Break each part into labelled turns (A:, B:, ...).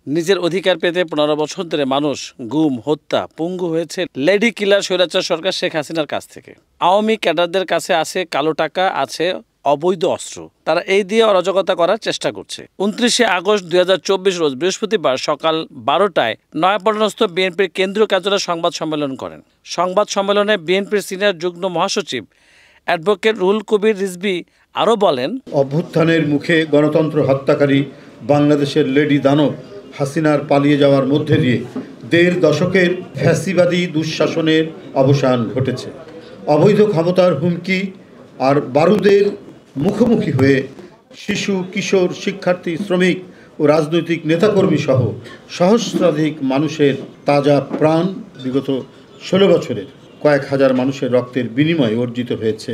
A: নিজের অধিকার পেতে ১৫ বছর ধরে মানুষ গুম, হত্যা, পঙ্গু হয়েছে লেডি কিলার স্বৈরাচার সরকার শেখ হাসিনার কাছ থেকে। আওয়ামী ক্যাডারদের কাছে আছে কালো টাকা, আছে অবৈধ অস্ত্র। তারা এই দিয়ে অরাজকতা করার চেষ্টা করছে। ২৯শে আগস্ট ২০২৪ রোজ বৃহস্পতিবার সকাল ১২টায় নয়াপল্টনস্থ বিএনপির কেন্দ্রীয় কার্যালয়ে সংবাদ সম্মেলন করেন। সংবাদ সম্মেলনে বিএনপির সিনিয়র যুগ্ম মহাসচিব অ্যাডভোকেট রুহুল কবির রিজভী আরও বলেন,
B: অভ্যুত্থানের মুখে গণতন্ত্র হত্যাকারী বাংলাদেশের লেডি দানব হাসিনার পালিয়ে যাওয়ার মধ্যে দিয়ে ১.৫ দশকের ফ্যাসিবাদী দুঃশাসনের অবসান ঘটেছে। অবৈধ ক্ষমতার হুমকি আর বারুদের মুখোমুখি হয়ে শিশু, কিশোর, শিক্ষার্থী, শ্রমিক ও রাজনৈতিক নেতাকর্মী সহ সহস্রাধিক মানুষের তাজা প্রাণ বিগত ১৬ বছরের কয়েক হাজার মানুষের রক্তের বিনিময়ে অর্জিত হয়েছে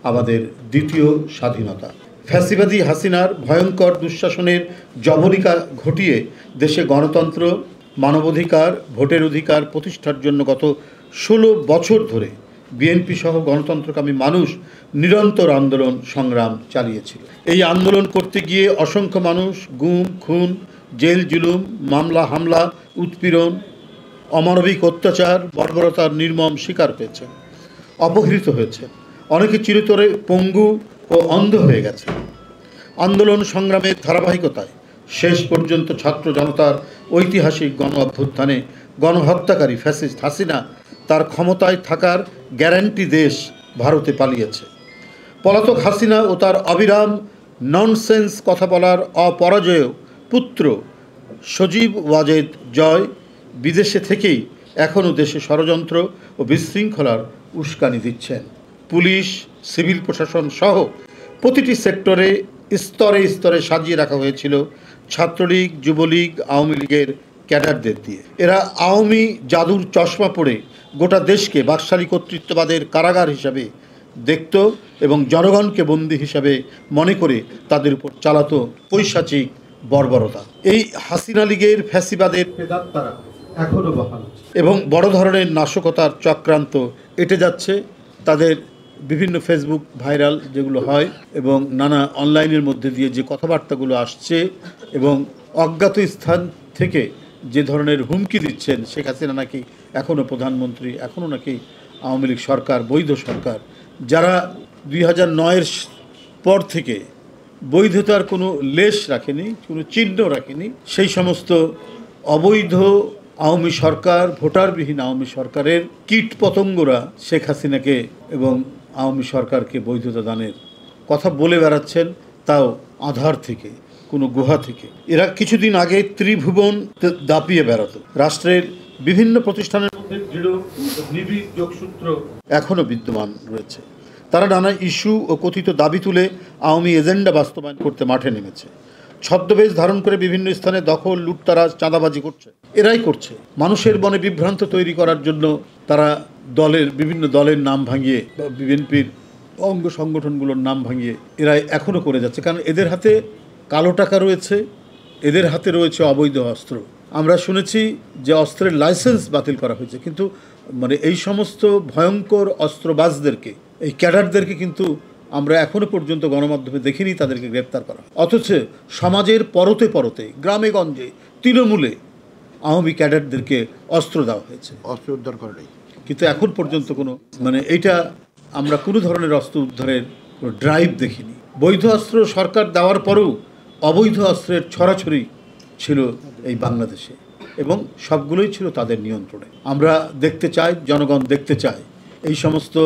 B: আমাদের দ্বিতীয় স্বাধীনতা। ফ্যাসিবাদী হাসিনার ভয়ঙ্কর দুঃশাসনের জবনিকা ঘটিয়ে দেশে গণতন্ত্র, মানবাধিকার, ভোটের অধিকার প্রতিষ্ঠার জন্য গত ১৬ বছর ধরে বিএনপি সহ গণতন্ত্রকামী মানুষ নিরন্তর আন্দোলন সংগ্রাম চালিয়েছিল। এই আন্দোলন করতে গিয়ে অসংখ্য মানুষ গুম, খুন, জেল জুলুম, মামলা হামলা, উৎপীড়ন, অমানবিক অত্যাচার, বর্বরতার নির্মম শিকার হয়েছেন, অপহৃত হয়েছেন, অনেকে চিরতরে পঙ্গু ও অন্ধ হয়ে গেছে। আন্দোলন সংগ্রামের ধারাবাহিকতায় শেষ পর্যন্ত ছাত্র জনতার ঐতিহাসিক গণ অভ্যুত্থানে গণহত্যাকারী ফ্যাসিস্ট হাসিনা তার ক্ষমতায় থাকার গ্যারান্টি দেশ ভারতে পালিয়েছে। পলাতক হাসিনা ও তার অবিরাম ননসেন্স কথা বলার অপরাজেয় পুত্র সজীব ওয়াজেদ জয় বিদেশে থেকেই এখনও দেশে ষড়যন্ত্র ও বিশৃঙ্খলার উস্কানি দিচ্ছেন। পুলিশ, সিভিল প্রশাসন সহ প্রতিটি সেক্টরে স্তরে স্তরে সাজিয়ে রাখা হয়েছিল ছাত্রলীগ, যুবলীগ, আওয়ামী লীগের ক্যাডারদের দিয়ে। এরা আওয়ামী জাদুর চশমা পরে গোটা দেশকে বাকশালী কর্তৃত্ববাদের কারাগার হিসাবে দেখত এবং জনগণকে বন্দী হিসাবে মনে করে তাদের উপর চালাতো পৈশাচিক বর্বরতা। এই হাসিনা লীগের ফ্যাসিবাদের প্রেতাত্মারা এখনও বহাল এবং বড় ধরনের নাশকতার চক্রান্ত এঁটে যাচ্ছে। তাদের বিভিন্ন ফেসবুক ভাইরাল যেগুলো হয় এবং নানা অনলাইনের মধ্যে দিয়ে যে কথাবার্তাগুলো আসছে এবং অজ্ঞাত স্থান থেকে যে ধরনের হুমকি দিচ্ছেন, শেখ হাসিনা নাকি এখনও প্রধানমন্ত্রী, এখনও নাকি আওয়ামী লীগ সরকার বৈধ সরকার, যারা ২০০৯-এর পর থেকে বৈধতার কোনো লেশ রাখেনি, কোনো চিহ্ন রাখেনি, সেই সমস্ত অবৈধ আওয়ামী সরকার, ভোটারবিহীন আওয়ামী সরকারের কীট পতঙ্গরা শেখ হাসিনাকে এবং আওয়ামী সরকারকে বৈধতা দানের কথা বলে বেড়াচ্ছেন, তাও আধার থেকে, কোনো গুহা থেকে। এরা কিছুদিন আগে ত্রিভুবন দাপিয়ে বেড়াত। রাষ্ট্রের বিভিন্ন প্রতিষ্ঠানের মধ্যে দৃঢ় নিবিড় যোগসূত্র এখনও বিদ্যমান রয়েছে। তারা নানা ইস্যু ও কথিত দাবি তুলে আওয়ামী এজেন্ডা বাস্তবায়ন করতে মাঠে নেমেছে। ছদ্মবেশ ধারণ করে বিভিন্ন স্থানে দখল, লুটতারাজ, চাঁদাবাজি করছে। এরাই করছে মানুষের মনে বিভ্রান্ত তৈরি করার জন্য। তারা বিভিন্ন দলের নাম ভাঙিয়ে, বিএনপির অঙ্গ সংগঠনগুলোর নাম ভাঙিয়ে এরা এখনও করে যাচ্ছে। কারণ এদের হাতে কালো টাকা রয়েছে, এদের হাতে রয়েছে অবৈধ অস্ত্র। আমরা শুনেছি যে অস্ত্রের লাইসেন্স বাতিল করা হয়েছে, কিন্তু এই সমস্ত ভয়ঙ্কর অস্ত্রবাজদেরকে, এই ক্যাডারদেরকে কিন্তু আমরা এখনও পর্যন্ত গণমাধ্যমে দেখিনি তাদেরকে গ্রেপ্তার করা। অথচ সমাজের পরতে পরতে, গ্রামে গঞ্জে, তৃণমূলে আওয়ামী ক্যাডারদেরকে অস্ত্র দেওয়া হয়েছে, অস্ত্র উদ্ধার করে নেই। কিন্তু এখন পর্যন্ত কোনো এইটা আমরা কোনো ধরনের অস্ত্র উদ্ধারের কোনো ড্রাইভ দেখিনি। বৈধ অস্ত্র সরকার দেওয়ার পরেও অবৈধ অস্ত্রের ছড়াছড়ি ছিল এই বাংলাদেশে এবং সবগুলোই ছিল তাদের নিয়ন্ত্রণে। আমরা দেখতে চাই, জনগণ দেখতে চায় এই সমস্ত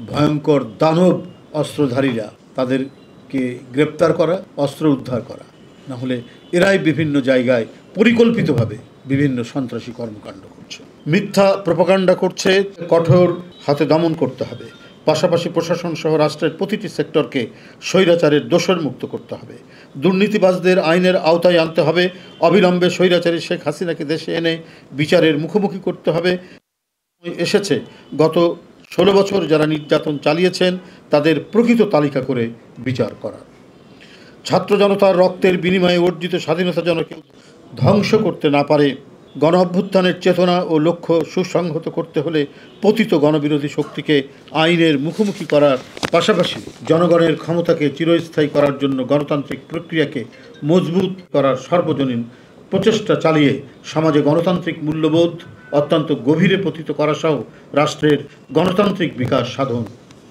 B: ভয়ঙ্কর দানব অস্ত্রধারীরা, তাদেরকে গ্রেপ্তার করা, অস্ত্র উদ্ধার করা। না হলে এরাই বিভিন্ন জায়গায় পরিকল্পিতভাবে বিভিন্ন সন্ত্রাসী কর্মকাণ্ড করছে, মিথ্যা প্রোপাগান্ডা করছে। কঠোর হাতে দমন করতে হবে। পাশাপাশি প্রশাসন সহ রাষ্ট্রের প্রতিটি সেক্টরকে স্বৈরাচারের দোষর মুক্ত করতে হবে। দুর্নীতিবাজদের আইনের আওতায় আনতে হবে। অবিলম্বে স্বৈরাচারী শেখ হাসিনাকে দেশে এনে বিচারের মুখোমুখি করতে হবে। এসেছে গত 16 বছর যারা নির্যাতন চালিয়েছেন তাদের প্রকৃত তালিকা করে বিচার করা। ছাত্র জনতার রক্তের বিনিময়ে অর্জিত স্বাধীনতা যেন কেউ ধ্বংস করতে না পারে। গণ অভ্যুত্থানের চেতনা ও লক্ষ্য সুসংহত করতে হলে পতিত গণবিরোধী শক্তিকে আইনের মুখোমুখি করার পাশাপাশি জনগণের ক্ষমতাকে চিরস্থায়ী করার জন্য গণতান্ত্রিক প্রক্রিয়াকে মজবুত করার সর্বজনীন প্রচেষ্টা চালিয়ে সমাজে গণতান্ত্রিক মূল্যবোধ অত্যন্ত গভীরে পতিত করা সহ রাষ্ট্রের গণতান্ত্রিক বিকাশ সাধন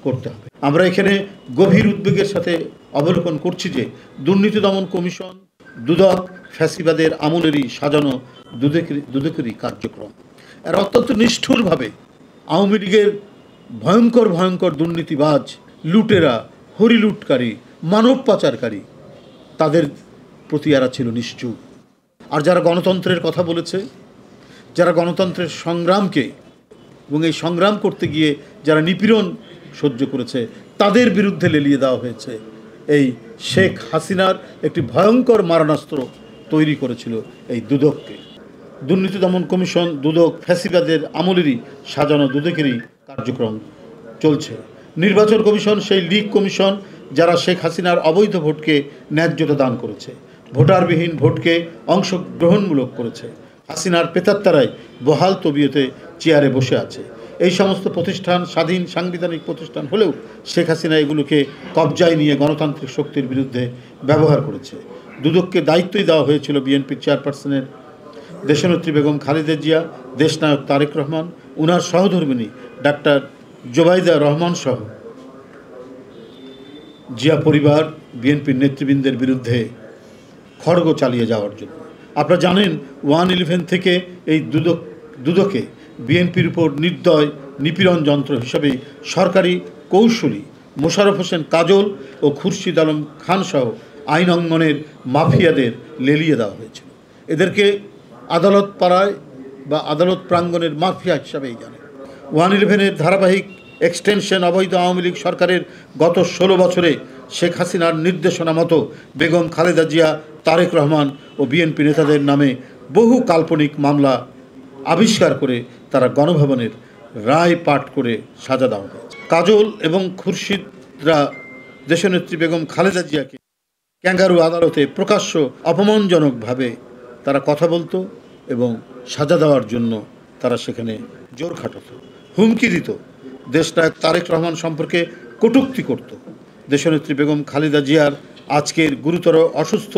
B: করতে হবে। আমরা এখানে গভীর উদ্বেগের সাথে অবলোকন করছি যে দুর্নীতি দমন কমিশন দুদক ফ্যাসিবাদের আমলেরই সাজানো দুদকেরই কার্যক্রম। এরা অত্যন্ত নিষ্ঠুরভাবে আওয়ামী লীগের ভয়ঙ্কর ভয়ঙ্কর দুর্নীতিবাজ, লুটেরা, হরিলুটকারী, মানব পাচারকারী, তাদের প্রতি এরা ছিল নিশ্চুপ। আর যারা গণতন্ত্রের কথা বলেছে, যারা গণতন্ত্রের সংগ্রামকে এবং এই সংগ্রাম করতে গিয়ে যারা নিপীড়ন সহ্য করেছে, তাদের বিরুদ্ধে লেলিয়ে দেওয়া হয়েছে। এই শেখ হাসিনার একটি ভয়ঙ্কর মারণাস্ত্র তৈরি করেছিল এই দুদককে। দুর্নীতি দমন কমিশন দুদক ফ্যাসিবাদের আমলেরই সাজানো দুদকেরই কার্যক্রম চলছে। নির্বাচন কমিশন সেই লীগ কমিশন যারা শেখ হাসিনার অবৈধ ভোটকে ন্যায্যতা দান করেছে, ভোটারবিহীন ভোটকে অংশগ্রহণমূলক করেছে, হাসিনার প্রেতাত্মারাই বহাল তবিয়তে চেয়ারে বসে আছে। এই সমস্ত প্রতিষ্ঠান স্বাধীন সাংবিধানিক প্রতিষ্ঠান হলেও শেখ হাসিনা এগুলোকে কবজায় নিয়ে গণতান্ত্রিক শক্তির বিরুদ্ধে ব্যবহার করেছে। দুদককে দায়িত্বই দেওয়া হয়েছিল বিএনপির চেয়ারপারসনের দেশনেত্রী বেগম খালেদা জিয়া, দেশনায়ক তারেক রহমান, উনার সহধর্মিণী ডাক্তার জোবাইদা রহমান সহ জিয়া পরিবার, বিএনপির নেতৃবৃন্দের বিরুদ্ধে খড়গ চালিয়ে যাওয়ার জন্য। আপনারা জানেন 111 থেকে এই দুদকে বিএনপির উপর নির্দয় নিপীড়ন যন্ত্র হিসাবে সরকারি কৌশলী মোশাররফ হোসেন কাজল ও খুরশিদ আলম খান সহ আইন অঙ্গনের মাফিয়াদের লেলিয়ে দেওয়া হয়েছিল। এদেরকে আদালত পাড়ায় বা আদালত প্রাঙ্গণের মাফিয়া হিসাবেই জানে। 111-এর ধারাবাহিক এক্সটেনশন অবৈধ আওয়ামী লীগ সরকারের গত 16 বছরে শেখ হাসিনার নির্দেশনা মতো বেগম খালেদা জিয়া, তারেক রহমান ও বিএনপি নেতাদের নামে বহু কাল্পনিক মামলা আবিষ্কার করে তারা গণভবনের রায় পাঠ করে সাজা দেওয়া হয়েছে। কাজল এবং খুরশিদরা দেশনেত্রী বেগম খালেদা জিয়াকে ক্যাঙ্গারু আদালতে প্রকাশ্য অপমানজনকভাবে তারা কথা বলতো এবং সাজা দেওয়ার জন্য তারা সেখানে জোর খাটাতো, হুমকি দিত, দেশনায়ক তারেক রহমান সম্পর্কে কটূক্তি করত। দেশনেত্রী বেগম খালেদা জিয়ার আজকের গুরুতর অসুস্থ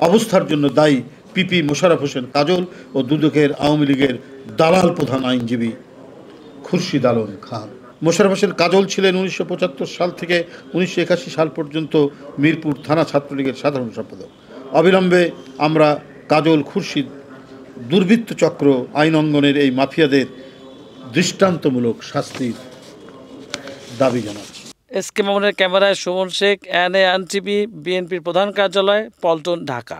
B: অবস্থার জন্য দায়ী পিপি মোশাররফ হোসেন কাজল ও দুদকের আওয়ামী লীগের দালাল প্রধান আইনজীবী খুরশিদ আলম খান। মোশাররফ হোসেন কাজল ছিলেন 1975 সাল থেকে 1981 সাল পর্যন্ত মিরপুর থানা ছাত্রলীগের সাধারণ সম্পাদক। অবিলম্বে আমরা কাজল, খুরশিদ, দুর্বৃত্ত চক্র, আইন অঙ্গনের এই মাফিয়াদের দৃষ্টান্তমূলক শাস্তির দাবি জানাচ্ছি।
A: এস কে মামুনের ক্যামেরায় সুমন শেখ, NA আনটিভি, বিএনপির প্রধান কার্যালয়, পল্টন, ঢাকা।